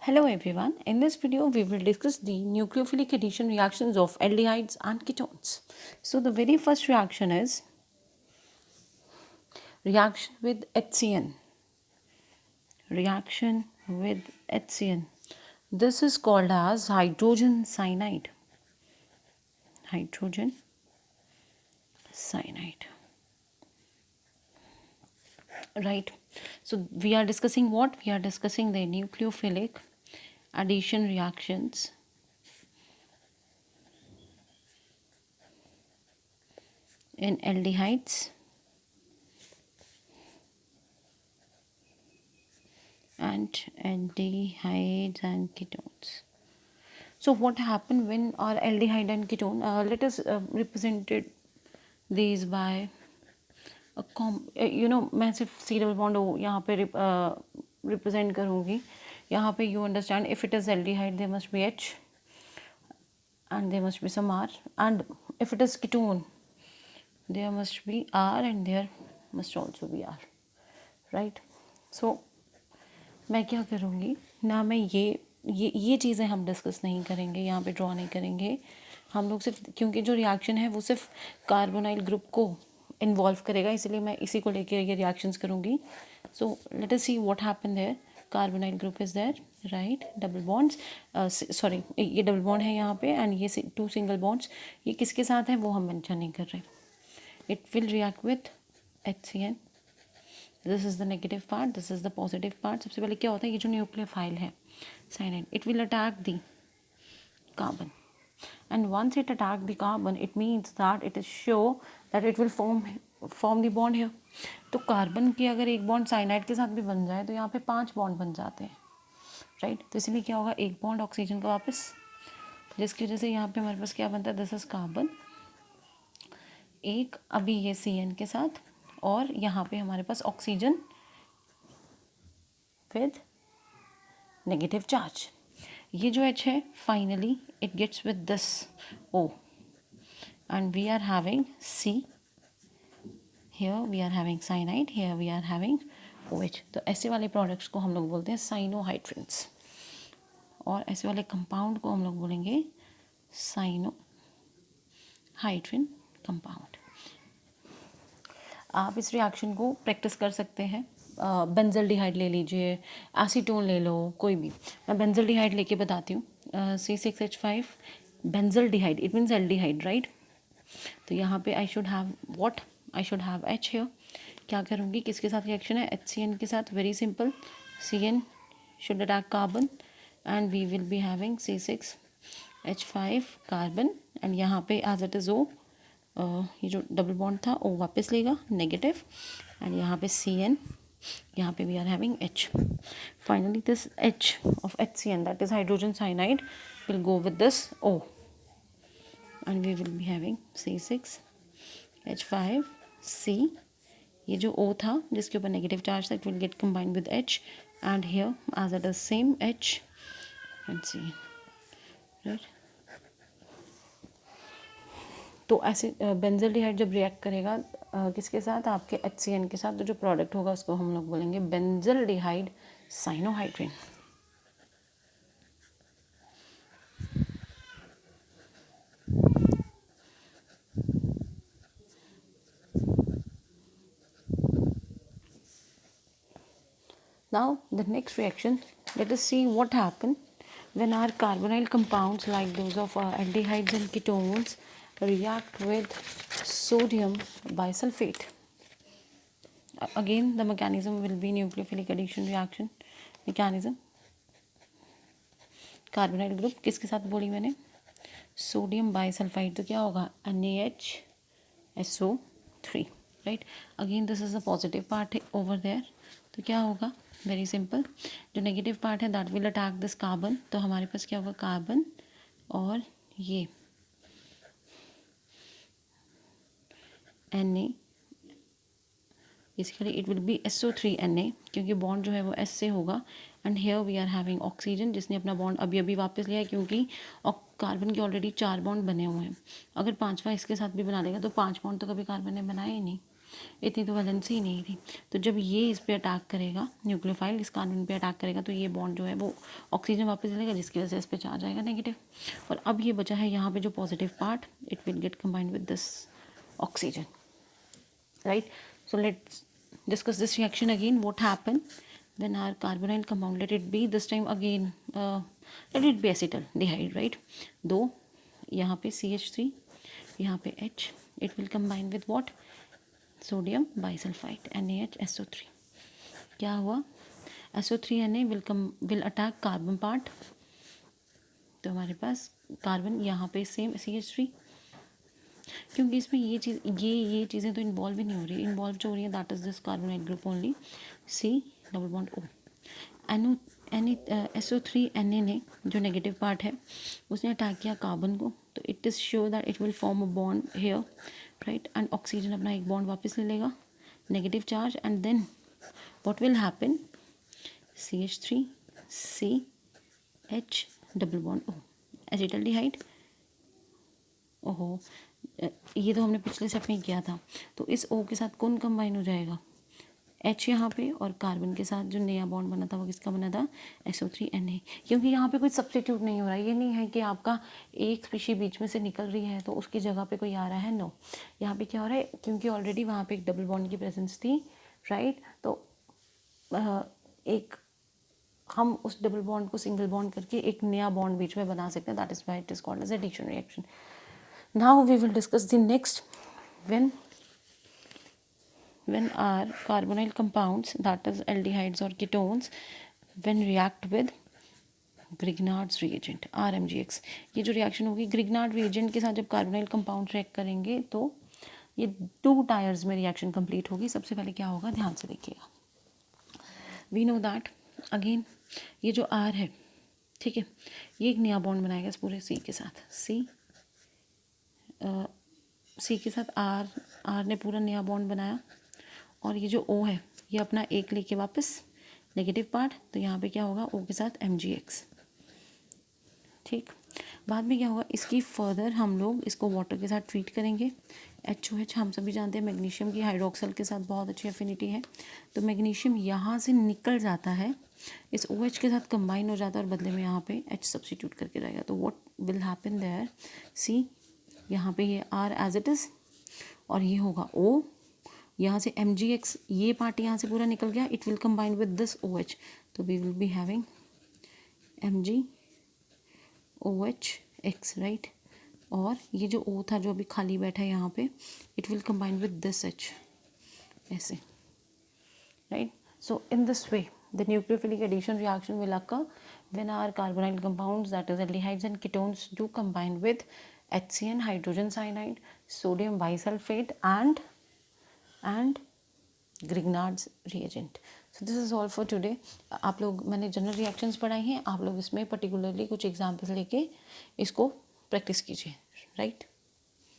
Hello everyone, in this video we will discuss the nucleophilic addition reactions of aldehydes and ketones. So the very first reaction is reaction with HCN. Reaction with HCN. This is called as hydrogen cyanide. Hydrogen cyanide. Right. So we are discussing what? We are discussing the nucleophilic addition reactions in aldehydes and aldehydes and ketones. So what happened when our aldehyde and ketone, let us represented these by a मैं सिर्फ C double bond O यहाँ पे represent करूँगी. यहाँ पे you understand if it is aldehyde there must be H and there must be some R, and if it is ketone there must be R and there must also be R, right? So मैं क्या करूँगी ना, मैं ये चीज़ें हम discuss नहीं करेंगे, यहाँ पे ड्रॉ नहीं करेंगे हम लोग सिर्फ, क्योंकि जो रिएक्शन है वो सिर्फ कार्बोनाइल ग्रुप को इन्वॉल्व करेगा, इसलिए मैं इसी को लेकर ये रिएक्शंस करूँगी. So let us see what happen there. Carbonyl group is there, right. Double bonds, sorry ये डबल बॉन्ड है यहाँ पे एंड ये 2 सिंगल बॉन्ड्स. ये किसके साथ है वो हम मेंशन नहीं कर रहे. It will react with HCN. This is the negative part, this is the positive part. सबसे पहले क्या होता है, ये जो न्यूक्लियोफाइल है cyanide, it will attack the carbon, and once it attack the carbon it means that it is sure that it will form the bond here. तो carbon की अगर एक बॉन्ड साइनाइड के साथ भी बन जाए तो यहाँ पे 5 बॉन्ड बन जाते हैं, राइट. तो इसलिए क्या होगा, एक बॉन्ड ऑक्सीजन का वापस, जिसकी वजह से यहाँ पे हमारे पास क्या बनता है, दिस इज कार्बन, एक अभी ये CN के साथ, और यहाँ पे हमारे पास ऑक्सीजन विद नेगेटिव चार्ज. ये जो H है finally it gets with this O and we are having C. here we are having cyanide, here we are having OH. तो ऐसे वाले प्रोडक्ट्स को हम लोग बोलते हैं साइनोहाइड्रेट्स, और ऐसे वाले कंपाउंड को हम लोग बोलेंगे साइनोहाइड्रिन कंपाउंड. आप इस रिएक्शन को प्रैक्टिस कर सकते हैं. बेंजल्डिहाइड ले लीजिए, एसीटोन ले लो, कोई भी. मैं बेंजल्डिहाइड लेके बताती हूँ. C6H5 benzaldehyde, it means aldehyde, right. तो यहाँ पे I should have what, I should have H here. क्या करूँगी, किसके साथ रिएक्शन है, HCN के साथ. Very simple, CN should attack carbon and we will be having C6H5 carbon, and यहाँ पे एज इट इज़ O, ये जो डबल बॉन्ड था O वापस लेगा नेगेटिव, एंड यहाँ पे CN, यहाँ पे we are having H. Finally this H of HCN, that is hydrogen cyanide, will go with this O and we will be having C6H5C. ये जो O था जिसके ऊपर नेगेटिव चार्ज था, it will get combined with H, and here as it is same H and C, right. तो ऐसे benzaldehyde जब react करेगा किसके साथ, आपके HCN के साथ, तो जो प्रोडक्ट होगा उसको हम लोग बोलेंगे benzaldehyde cyanohydrin. Now the next reaction, let us see what happened when our carbonyl compounds like those of aldehydes and ketones react with sodium bisulfate. Again the mechanism will be nucleophilic addition reaction mechanism. Carbonyl group किसके साथ बोली मैंने, sodium bisulphide, तो क्या होगा NaHSO3, right. Again this is the positive part over there, तो क्या होगा, वेरी सिंपल, जो नेगेटिव पार्ट है that will attack this carbon. तो हमारे पास क्या होगा, कार्बन और ये Na, basically it will be SO3Na, क्योंकि बॉन्ड जो है वो S से होगा, and here we are having oxygen जिसने अपना बॉन्ड अभी अभी वापस लिया है, क्योंकि कार्बन के ऑलरेडी 4 बॉन्ड बने हुए हैं. अगर 5वां इसके साथ भी बना लेगा तो 5 बॉन्ड तो कभी कार्बन ने बनाए ही नहीं. इतनी तो वैलेंसी ही नहीं थी। तो जब ये इस पे अटैक करेगा, न्यूक्लियोफाइल इस कार्बन पे अटैक करेगा, तो ये बॉन्ड जो है वो ऑक्सीजन वापस लेगा, जिसकी वजह से इस पे चार्ज आएगा नेगेटिव। और अब ये बचा है यहाँ पे जो positive part, it will get combined with this oxygen, right? So let's discuss this reaction again. What happened when our carbonyl compound, let it be this time again, let it be acetaldehyde, right? दो यहाँ पे CH3, यहाँ पे H, it will combine with what? Sodium bisulfite, NaHSO3. क्या हुआ? SO3Na will attack carbon part, तो हमारे पास carbon यहाँ पे सेम CH3, क्योंकि इसमें ये चीज़ें तो इन्वॉल्व ही नहीं हो रही। इन्वॉल्व जो हो रही है that is this carbonyl group only, C double bond O। SO3Na ने जो नेगेटिव पार्ट है उसने अटैक किया कार्बन को, तो it is sure that it will form a bond here, right, and oxygen अपना एक बॉन्ड वापस ले लेगा, negative charge, and then what will happen, CH3 CH double bond O, acetaldehyde. ओहो, ये तो हमने पिछले स्टेप में किया था। तो इस O के साथ कौन कंबाइन हो जाएगा, H यहाँ पे, और कार्बन के साथ जो नया बॉन्ड बना था वो किसका बना था, SO3Na। क्योंकि यहाँ पे कोई सब्स्टिट्यूट नहीं हो रहा है, ये नहीं है कि आपका एक स्पीशी बीच में से निकल रही है तो उसकी जगह पे कोई आ रहा है, नो। यहाँ पे क्या हो रहा है, क्योंकि ऑलरेडी वहाँ पे एक डबल बॉन्ड की प्रेजेंस थी, राइट, तो एक हम उस डबल बॉन्ड को सिंगल बॉन्ड करके एक नया बॉन्ड बीच में बना सकते हैं, that is why it is called as addition reaction. Now we will discuss the next, when our carbonyl compounds, that is aldehydes or ketones, when react with Grignard's reagent RMGX। ये जो reaction होगी Grignard reagent के साथ, जब carbonyl compound react करेंगे तो ये 2 tyres में रिएक्शन कंप्लीट होगी। सबसे पहले क्या होगा, ध्यान से देखिएगा। वी नो दैट अगेन ये जो R है, ठीक है, ये एक नया बॉन्ड बनाएगा इस पूरे C के साथ, C के साथ R ने पूरा नया बॉन्ड बनाया, और ये जो O है ये अपना एक लेके वापस नेगेटिव पार्ट, तो यहाँ पे क्या होगा, O के साथ MgX, ठीक। बाद में क्या होगा, इसकी फर्दर हम लोग इसको वाटर के साथ ट्रीट करेंगे। HOH हम सभी जानते हैं मैग्नीशियम की हाइड्रोक्सल के साथ बहुत अच्छी एफिनिटी है, तो मैग्नीशियम यहाँ से निकल जाता है, इस OH के साथ कंबाइन हो जाता है, और बदले में यहाँ पे H सब्स्टिट्यूट करके जाएगा। तो व्हाट विल हैपन देयर, सी यहाँ पे ये R एज इट इज़, और ये होगा O, यहाँ से MgX, ये पार्ट यहाँ से पूरा निकल गया, it will combine with this OH, तो we will be having MgOHX, right. और ये जो O था जो अभी खाली बैठा है यहाँ पे, it will combine with this H, ऐसे, right. So in this way the nucleophilic addition reaction will occur when our carbonyl compounds, that is aldehydes and ketones, do combine with HCN, hydrogen cyanide, sodium bisulfate, and Grignard's reagent. So this is all for today. आप लोग, मैंने general reactions पढ़ाई हैं, आप लोग इसमें particularly कुछ examples लेके इसको प्रैक्टिस कीजिए, राइट।